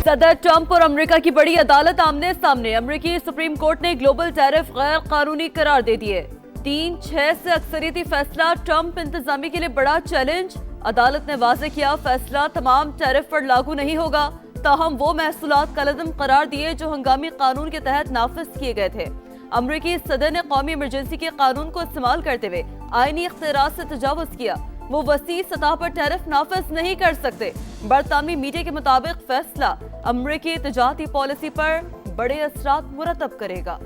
صدر ٹرمپ اور امریکہ کی بڑی عدالت آمنے سامنے. امریکی سپریم کورٹ نے گلوبل ٹیرف غیر قانونی قرار دے دیے. 3-6 سے اکثریتی فیصلہ ٹرمپ انتظامیہ کے لیے بڑا چیلنج. عدالت نے واضح کیا فیصلہ تمام ٹیرف پر لاگو نہیں ہوگا، تاہم وہ محصولات کالعدم قرار دیے جو ہنگامی قانون کے تحت نافذ کیے گئے تھے. امریکی صدر نے قومی ایمرجنسی کے قانون کو استعمال کرتے ہوئے آئینی اختیارات سے تجاوز کیا. وہ وسیع سطح پر ٹیرف نافذ نہیں کر سکتے. برطانوی میڈیا کے مطابق فیصلہ امریکی تجارتی پالیسی پر بڑے اثرات مرتب کرے گا.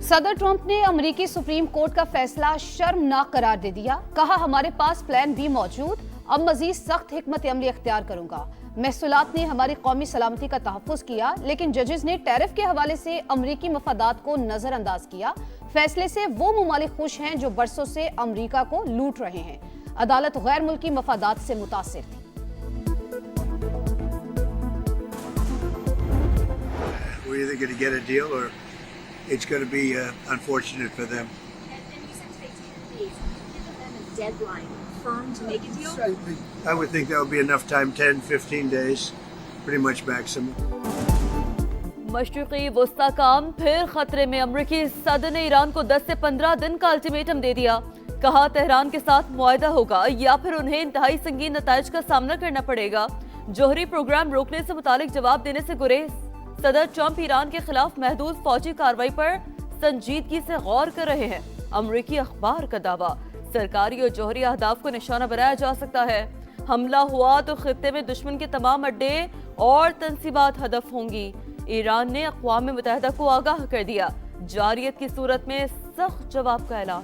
صدر ٹرمپ نے امریکی سپریم کورٹ کا فیصلہ شرمناک قرار دے دیا. کہا ہمارے پاس پلان بھی موجود، اب مزید سخت حکمت عملی اختیار کروں گا. محصولات نے ہماری قومی سلامتی کا تحفظ کیا، لیکن ججز نے ٹیرف کے حوالے سے امریکی مفادات کو نظر انداز کیا. فیصلے سے وہ ممالک خوش ہیں جو برسوں سے امریکہ کو لوٹ رہے ہیں. عدالت غیر ملکی مفادات سے متاثر تھی. We're either going to get a deal or it's going to be unfortunate for them. And you said today 10 days. Give them a deadline firm to make a deal? I would think that would be enough time, 10-15 days, pretty much maximum. مشرقی وسطی کا امن پھر خطرے میں. امریکی صدر نے ایران کو 10 سے 15 دن کا الٹیمیٹم دے دیا. کہا تہران کے ساتھ معاہدہ ہوگا یا پھر انہیں انتہائی سنگین نتائج کا سامنا کرنا پڑے گا. جوہری پروگرام روکنے سے متعلق جواب دینے سے گریز. صدر ٹرمپ ایران کے خلاف محدود فوجی کارروائی پر سنجیدگی سے غور کر رہے ہیں. امریکی اخبار کا دعویٰ سرکاری اور جوہری اہداف کو نشانہ بنایا جا سکتا ہے. حملہ ہوا تو خطے میں دشمن کے تمام اڈے اور تنصیبات ہدف ہوں گی. ایران نے اقوام متحدہ کو آگاہ کر دیا. جارحیت کی صورت میں سخت جواب کا اعلان.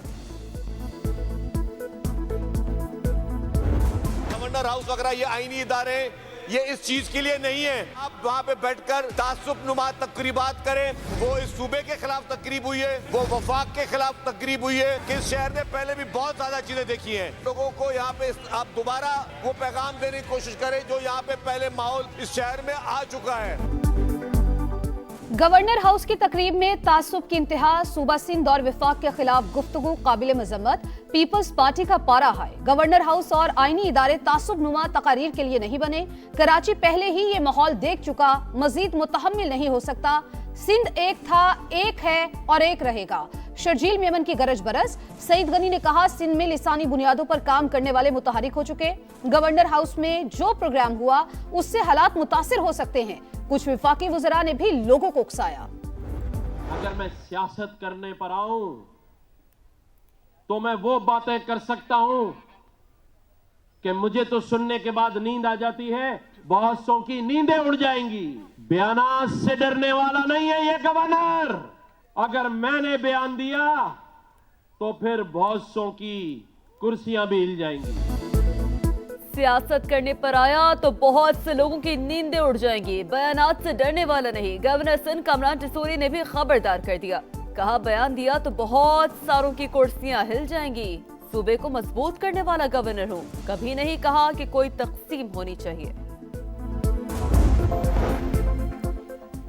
گورنر ہاؤس وغیرہ یہ آئینی ادارے یہ اس چیز کے لیے نہیں ہے آپ وہاں پہ بیٹھ کر تعصب نما تقریبات کریں. وہ اس صوبے کے خلاف تقریب ہوئی ہے، وہ وفاق کے خلاف تقریب ہوئی ہے کہ اس شہر نے پہلے بھی بہت زیادہ چیزیں دیکھی ہیں. لوگوں کو یہاں پہ آپ دوبارہ وہ پیغام دینے کی کوشش کریں جو یہاں پہ پہلے ماحول اس شہر میں آ چکا ہے. گورنر ہاؤس کی تقریب میں تعصب کی انتہا. صوبہ سندھ اور وفاق کے خلاف گفتگو قابل مذمت. پیپلز پارٹی کا پارا ہائی. گورنر ہاؤس اور آئینی ادارے تعصب نما تقاریر کے لیے نہیں بنے. کراچی پہلے ہی یہ ماحول دیکھ چکا، مزید متحمل نہیں ہو سکتا. سندھ ایک تھا، ایک ہے اور ایک رہے گا. شرجیل میمن کی گرج برس. سعید غنی نے کہا سندھ میں لسانی بنیادوں پر کام کرنے والے متحرک ہو چکے. گورنر ہاؤس میں جو پروگرام ہوا اس سے حالات متاثر ہو سکتے ہیں. کچھ وفاقی وزراء نے بھی لوگوں کو اکسایا. اگر میں سیاست کرنے پر آؤں تو میں وہ باتیں کر سکتا ہوں کہ مجھے تو سننے کے بعد نیند آ جاتی ہے، بہت سو کی نیندیں اڑ جائیں گی. بیانات سے ڈرنے والا نہیں ہے یہ گورنر. اگر میں نے بیان دیا تو پھر بہت سو کی کرسیاں بھی ہل جائیں گی. سیاست کرنے پر آیا تو بہت سے لوگوں کی نیندیں اڑ جائیں گی. بیانات سے ڈرنے والا نہیں. گورنر سندھ کامران ٹسوری نے بھی خبردار کر دیا. کہا بیان دیا تو بہت ساروں کی کرسیاں ہل جائیں گی. صوبے کو مضبوط کرنے والا گورنر ہوں. کبھی نہیں کہا کہ کوئی تقسیم ہونی چاہیے.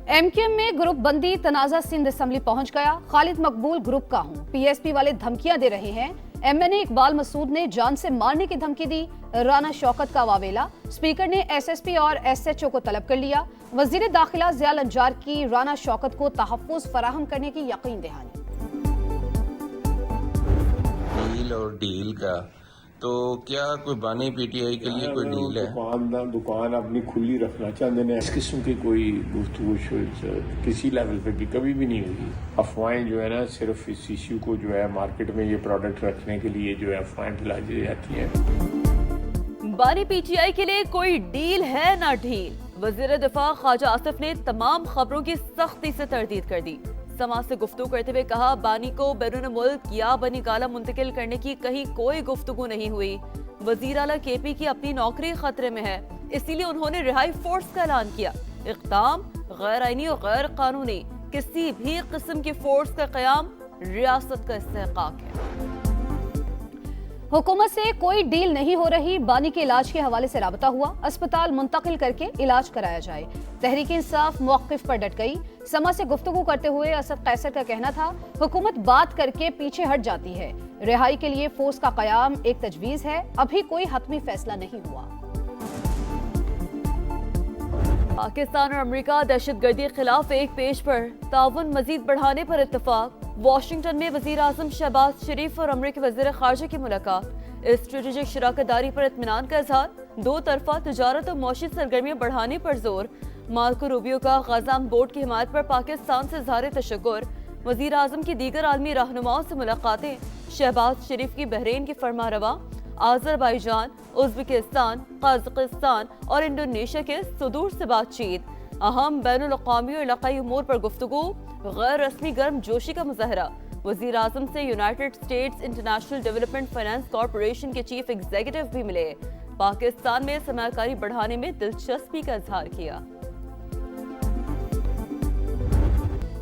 ایم کیو ایم میں گروپ بندی تنازع سندھ اسمبلی پہنچ گیا. خالد مقبول گروپ کا ہوں. پی ایس پی والے دھمکیاں دے رہے ہیں. ایم این اے اقبال مسعود نے جان سے مارنے کی دھمکی دی. رانا شوکت کا واویلا. اسپیکر نے ایس ایس پی اور ایس ایچ او کو طلب کر لیا. وزیر داخلہ ضیاء الانجار کی رانا شوکت کو تحفظ فراہم کرنے کی یقین دہانی. ڈیل اور ڈیل کا تو کیا کوئی بانی پی ٹی آئی کے لیے کوئی ڈیل ہے؟ دکان اپنی کھلی رکھنا چاہتے ہیں. اس قسم کی کوئی گفتگو کسی لیول پہ بھی کبھی بھی نہیں ہوئی. افواہیں جو ہے نا صرف اس ایشو کو جو ہے مارکیٹ میں یہ پروڈکٹ رکھنے کے لیے جو ہے افواہیں پھیلائی دی جاتی ہیں. بانی پی ٹی آئی کے لیے کوئی ڈیل ہے نہ ڈھیل. وزیر دفاع خواجہ آصف نے تمام خبروں کی سختی سے تردید کر دی. سما سے گفتگو کرتے ہوئے کہا بانی کو بیرون ملک یا بنی گالہ منتقل کرنے کی کہیں کوئی گفتگو نہیں ہوئی. وزیر اعلیٰ کے پی کی اپنی نوکری خطرے میں ہے، اسی لیے انہوں نے رہائی فورس کا اعلان کیا. اقدام غیر آئینی اور غیر قانونی. کسی بھی قسم کی فورس کا قیام ریاست کا استحقاق ہے. حکومت سے کوئی ڈیل نہیں ہو رہی. بانی کے علاج کے حوالے سے رابطہ ہوا. اسپتال منتقل کر کے علاج کرایا جائے. تحریک انصاف موقف پر ڈٹ گئی. سما سے گفتگو کرتے ہوئے اسد قیصر کا کہنا تھا حکومت بات کر کے پیچھے ہٹ جاتی ہے. رہائی کے لیے فورس کا قیام ایک تجویز ہے. ابھی کوئی حتمی فیصلہ نہیں ہوا. پاکستان اور امریکہ دہشت گردی کے خلاف ایک پیج پر تعاون مزید بڑھانے پر اتفاق. واشنگٹن میں وزیر اعظم شہباز شریف اور امریکی وزیر خارجہ کی ملاقات. اسٹریٹجک شراکت داری پر اطمینان کا اظہار. دو طرفہ تجارت اور معاشی سرگرمیاں بڑھانے پر زور. مارکو روبیو کا غزہ بورڈ کی حمایت پر پاکستان سے اظہار تشکر. وزیر اعظم کی دیگر عالمی رہنماؤں سے ملاقاتیں. شہباز شریف کی بحرین کی فرما رواں. آذربائیجان، ازبکستان، قازقستان اور انڈونیشیا کے صدور سے بات چیت. اہم بین الاقوامی اور علاقائی امور پر گفتگو. غیر رسمی گرم جوشی کا مظاہرہ. وزیر اعظم سے United States International Development Finance Corporation کے چیف ایگزیکٹو بھی ملے. پاکستان میں سرمایہ کاری بڑھانے میں دلچسپی کا اظہار کیا.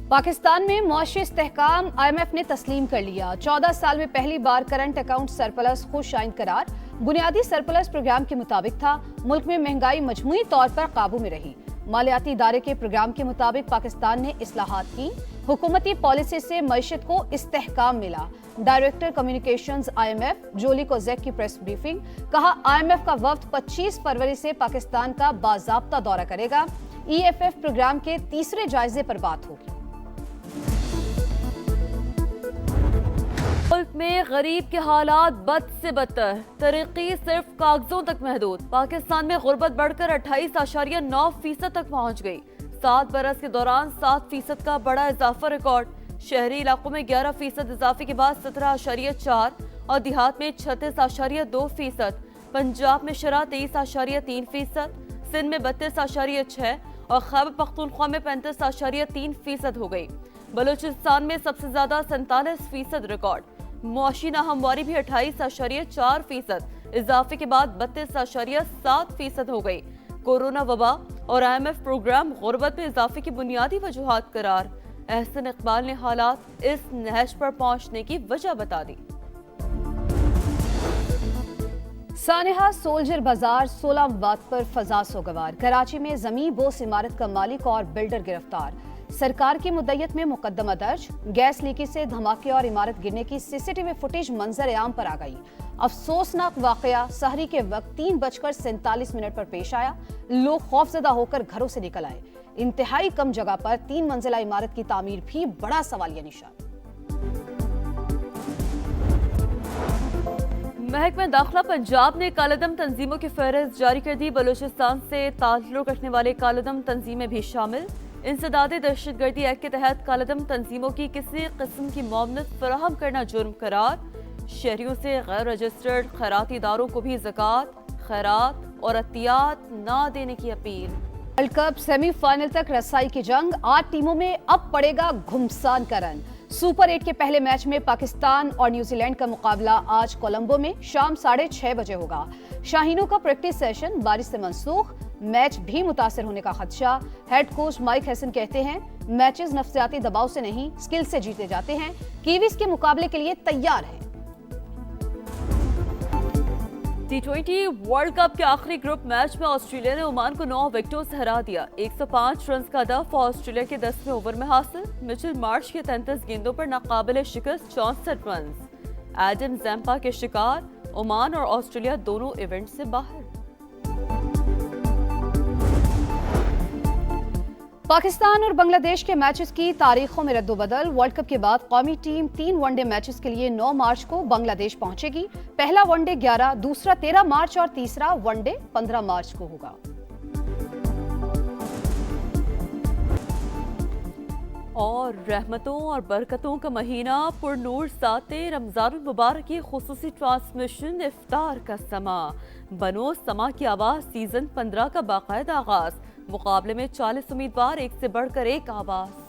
پاکستان میں معاشی استحکام IMF نے تسلیم کر لیا. 14 سال میں پہلی بار کرنٹ اکاؤنٹ سرپلس خوش آئند قرار. بنیادی سرپلس پروگرام کے مطابق تھا. ملک میں مہنگائی مجموعی طور پر قابو میں رہی. مالیاتی ادارے کے پروگرام کے مطابق پاکستان نے اصلاحات کی. حکومتی پالیسی سے معیشت کو استحکام ملا. ڈائریکٹر کمیونیکیشنز IMF جولی کوزیک کی پریس بریفنگ. کہا IMF کا وفد 25 فروری سے پاکستان کا باضابطہ دورہ کرے گا. EFF پروگرام کے تیسرے جائزے پر بات ہوگی. ملک میں غریب کے حالات بد سے بدتر. ترقی صرف کاغذوں تک محدود. پاکستان میں غربت بڑھ کر 28.9% تک پہنچ گئی. 7 برس کے دوران 7% کا بڑا اضافہ ریکارڈ. شہری علاقوں میں 11% اضافے کے بعد 17.4 اور دیہات میں 36.2%. پنجاب میں شرح 23.3%. سندھ میں 32.6 اور خیبر پختونخوا میں 35.3% ہو گئی. بلوچستان میں سب سے زیادہ 47% ریکارڈ. معاشی ناہمواری بھی 28.4%. اضافے کے بعد 32.7% ہو گئی. کورونا وبا اور IMF پروگرام غربت میں اضافے کی بنیادی وجوہات قرار. احسن اقبال نے حالات اس نہج پر پہنچنے کی وجہ بتا دی. سانحہ سولجر بازار 16 مواد پر فضا سوگوار. کراچی میں زمین بوس عمارت کا مالک اور بلڈر گرفتار. سرکار کی مدعیت میں مقدمہ درج. گیس لیکی سے دھماکے اور عمارت گرنے کی CCTV فوٹیج منظر عام پر آ گئی. افسوسناک واقعہ سحری کے وقت 3:47 پر پیش آیا. لوگ خوفزدہ ہو کر گھروں سے نکل آئے. انتہائی کم جگہ پر 3 منزلہ عمارت کی تعمیر بھی بڑا سوالیہ نشان. محکمہ داخلہ پنجاب نے کالعدم تنظیموں کی فہرست جاری کر دی. بلوچستان سے تعلق رکھنے والے کالعدم تنظیمیں بھی شامل. انسداد دہشت گردی ایکٹ کے تحت کالعدم تنظیموں کی کسی قسم کی معاونت فراہم کرنا جرم قرار. شہریوں سے غیر رجسٹرڈ خیراتی اداروں کو بھی زکوٰۃ، خیرات اور عطیات نہ دینے کی appeal. World cup semi final تک رسائی کی جنگ. 8 ٹیموں میں اب پڑے گا گھمسان کا رن. سپر 8 کے پہلے میچ میں پاکستان اور نیوزی لینڈ کا مقابلہ آج کولمبو میں شام 6:30 بجے ہوگا. شاہینوں کا پریکٹس سیشن بارش سے منسوخ. میچ بھی متاثر ہونے کا خدشہ. ہیڈ کوچ مائک ہیسن کہتے ہیں میچز نفسیاتی دباؤ سے نہیں سکل سے جیتے جاتے ہیں. کیویز کے مقابلے کے لیے تیار ہیں. T20 ورلڈ کپ کے آخری گروپ میچ میں آسٹریلیا نے عمان کو 9 وکٹوں سے ہرا دیا. 105 رنز کا ہدف آسٹریلیا کے 10ویں اوور میں حاصل. مچل مارش کے 33 گیندوں پر ناقابل شکست 64 رنز. ایڈم زیمپا کے شکار. عمان اور آسٹریلیا دونوں ایونٹ سے باہر. پاکستان اور بنگلہ دیش کے میچز کی تاریخوں میں رد و بدل. ورلڈ کپ کے بعد قومی ٹیم 3 ون ڈے میچز کے لیے 9 مارچ کو بنگلہ دیش پہنچے گی. پہلا ون ڈے 11، دوسرا 13 مارچ اور تیسرا ون ڈے 15 مارچ کو ہوگا. اور رحمتوں اور برکتوں کا مہینہ پر نور ساتھ رمضان المبارک کی خصوصی ٹرانسمیشن افطار کا سما. بنو سما کی آواز سیزن 15 کا باقاعدہ آغاز. مقابلے میں 40 امیدوار، ایک سے بڑھ کر ایک آواز.